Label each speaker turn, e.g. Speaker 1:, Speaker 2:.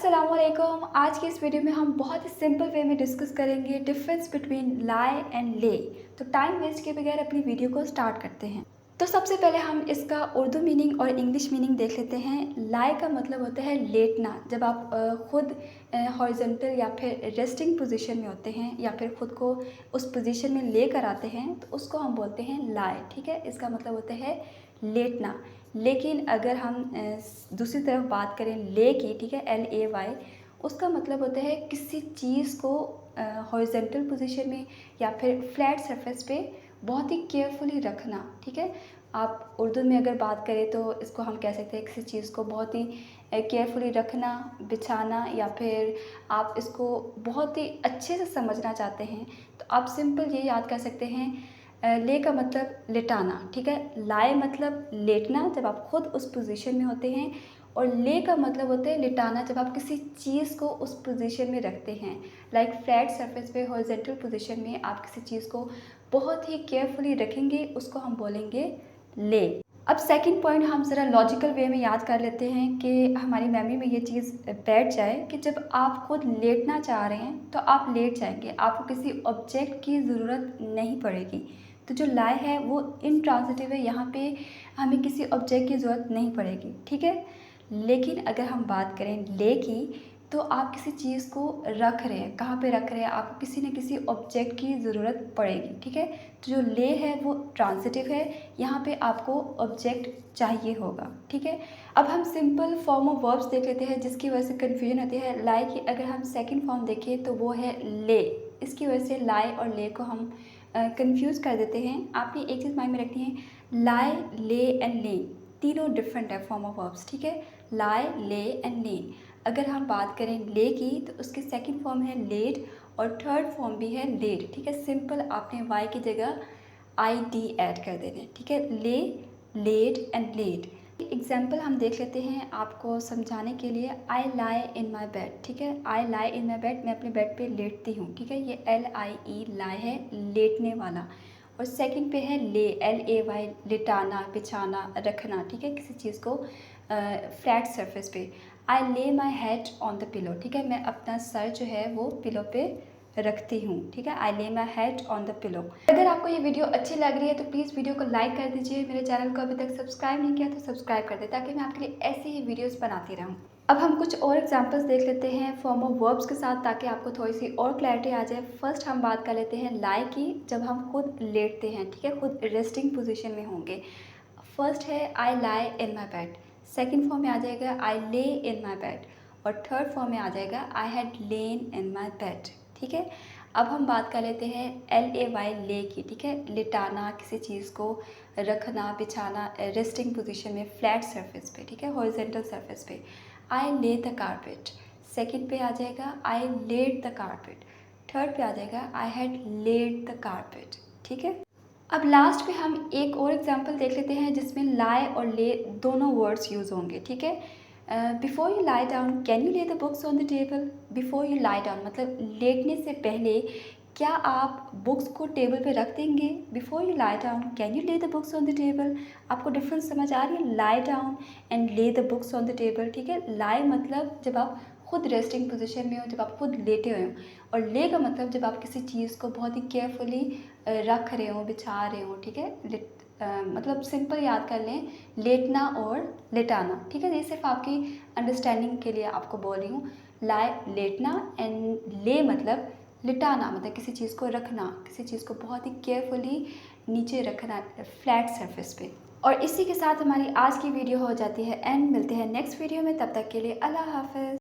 Speaker 1: अस्सलामुअलैकुम। आज की इस वीडियो में हम बहुत ही सिंपल वे में डिस्कस करेंगे डिफरेंस बिटवीन लाई एंड ले। तो टाइम वेस्ट किए बगैर अपनी वीडियो को स्टार्ट करते हैं। तो सबसे पहले हम इसका उर्दू मीनिंग और इंग्लिश मीनिंग देख लेते हैं। लाई का मतलब होता है लेटना, जब आप खुद हॉरिजॉन्टल या फिर रेस्टिंग पोजीशन में होते हैं या फिर खुद को उस पोजीशन में लेकर आते हैं तो उसको हम बोलते हैं लाई। ठीक है, इसका मतलब होता है लेटना। लेकिन अगर हम दूसरी तरफ बात करें ले की, ठीक है, LAY, उसका मतलब होता है किसी चीज़ को हॉरिजॉन्टल पोजीशन में या फिर फ्लैट सरफेस पे बहुत ही केयरफुली रखना। ठीक है, आप उर्दू में अगर बात करें तो इसको हम कह सकते हैं किसी चीज़ को बहुत ही केयरफुली रखना, बिछाना, या फिर आप इसको बहुत ही अच्छे से समझना चाहते हैं तो आप सिंपल ये याद कर सकते हैं। ले का मतलब लिटाना, ठीक है। लाई मतलब लेटना जब आप खुद उस पोजीशन में होते हैं, और ले का मतलब होता है लिटाना जब आप किसी चीज़ को उस पोजीशन में रखते हैं। लाइक फ्लैट सरफेस पे हॉरिजॉन्टल पोजीशन में आप किसी चीज़ को बहुत ही केयरफुली रखेंगे, उसको हम बोलेंगे ले। अब सेकंड पॉइंट हम ज़रा लॉजिकल वे में याद कर लेते हैं कि हमारी मेमोरी में ये चीज़ बैठ जाए कि जब आप खुद लेटना चाह रहे हैं तो आप लेट जाएंगे, आपको किसी ऑब्जेक्ट की ज़रूरत नहीं पड़ेगी। तो जो लाई है वो इनट्रांजिटिव है, यहाँ पे हमें किसी ऑब्जेक्ट की ज़रूरत नहीं पड़ेगी। ठीक है, लेकिन अगर हम बात करें ले की, तो आप किसी चीज़ को रख रहे हैं, कहाँ पे रख रहे हैं, आपको किसी न किसी ऑब्जेक्ट की ज़रूरत पड़ेगी। ठीक है, तो जो ले है वो ट्रांजिटिव है, यहाँ पे आपको ऑब्जेक्ट चाहिए होगा। ठीक है, अब हम सिंपल फॉर्म ऑफ वर्ब्स देख लेते हैं जिसकी वजह से कन्फ्यूजन होती है। लाई की अगर हम सेकेंड फॉर्म देखें तो वो है ले, इसकी वजह से लाई और ले को हम कंफ्यूज कर देते हैं। आपने एक चीज़ माइंड में रखनी है, लाई, ले एंड ले तीनों डिफरेंट है फॉर्म ऑफ वर्ब्स। ठीक है, लाई, ले एंड ले। अगर हम बात करें ले की तो उसकी सेकंड फॉर्म है लेड और थर्ड फॉर्म भी है लेड। ठीक है, सिंपल आपने वाई की जगह ID ऐड कर देना है। ठीक है, ले, लेड एंड लेड। एग्जाम्पल हम देख लेते हैं आपको समझाने के लिए। आई लाई इन माई बेड। ठीक है, आई लाई इन माई बेड, मैं अपने बेड पे लेटती हूँ। ठीक है, ये LIE लाई है, लेटने वाला। और सेकंड पे है ले, LAY लिटाना, बिछाना, रखना। ठीक है, किसी चीज़ को फ्लैट सरफेस पे। आई ले my head on the pillow. ठीक है, मैं अपना सर जो है वो पिलो पे रखती हूँ। ठीक है, आई ले my head on the pillow. अगर आपको ये वीडियो अच्छी लग रही है तो प्लीज़ वीडियो को लाइक कर दीजिए। मेरे चैनल को अभी तक सब्सक्राइब नहीं किया तो सब्सक्राइब कर दे, ताकि मैं आपके लिए ऐसी ही वीडियोस बनाती रहूँ। अब हम कुछ और एग्जांपल्स देख लेते हैं फॉर्म ऑफ वर्ब्स के साथ, ताकि आपको थोड़ी सी और क्लैरिटी आ जाए। फर्स्ट हम बात कर लेते हैं लाई की, जब हम खुद लेटते हैं। ठीक है, खुद रेस्टिंग पोजिशन में होंगे। फर्स्ट है आई लाई इन माई बेड, सेकेंड फॉर्म में आ जाएगा आई ले इन माई बेड, और थर्ड फॉर्म में आ जाएगा I had lane in my bed. ठीक है, अब हम बात कर लेते हैं LAY ले की। ठीक है, लिटाना, किसी चीज़ को रखना, बिछाना, रेस्टिंग पोजीशन में फ्लैट सरफेस पे। ठीक है, हॉरिजॉन्टल सरफेस पे। आई ले द कारपेट, सेकंड पे आ जाएगा I laid the carpet, third पे आ जाएगा I had laid the carpet. ठीक है, अब लास्ट पे हम एक और एग्जांपल देख लेते हैं जिसमें लाई और ले दोनों वर्ड्स यूज़ होंगे। ठीक है, before you lie down can you lay the books on the table. Before you lie down मतलब लेटने से पहले क्या आप बुक्स को टेबल पे रख देंगे। Before you lie down can you lay the books on the table. आपको डिफरेंस समझ आ रही है, lie down and lay the books on the table. ठीक है, लाई मतलब जब आप खुद रेस्टिंग पोजीशन में हो, जब आप खुद लेटे हुए हो, और ले का मतलब जब आप किसी चीज़ को बहुत ही केयरफुली रख रहे हो, बिछा रहे हो। ठीक है, मतलब सिंपल याद कर लें, लेटना और लेटाना। ठीक है, ये सिर्फ आपकी अंडरस्टैंडिंग के लिए आपको बोल रही हूँ। लाई लेटना एंड ले मतलब लिटाना, मतलब किसी चीज़ को रखना, किसी चीज़ को बहुत ही केयरफुली नीचे रखना फ्लैट सरफेस पे। और इसी के साथ हमारी आज की वीडियो हो जाती है एंड। मिलते हैं नेक्स्ट वीडियो में, तब तक के लिए अल्लाह हाफ़िज़।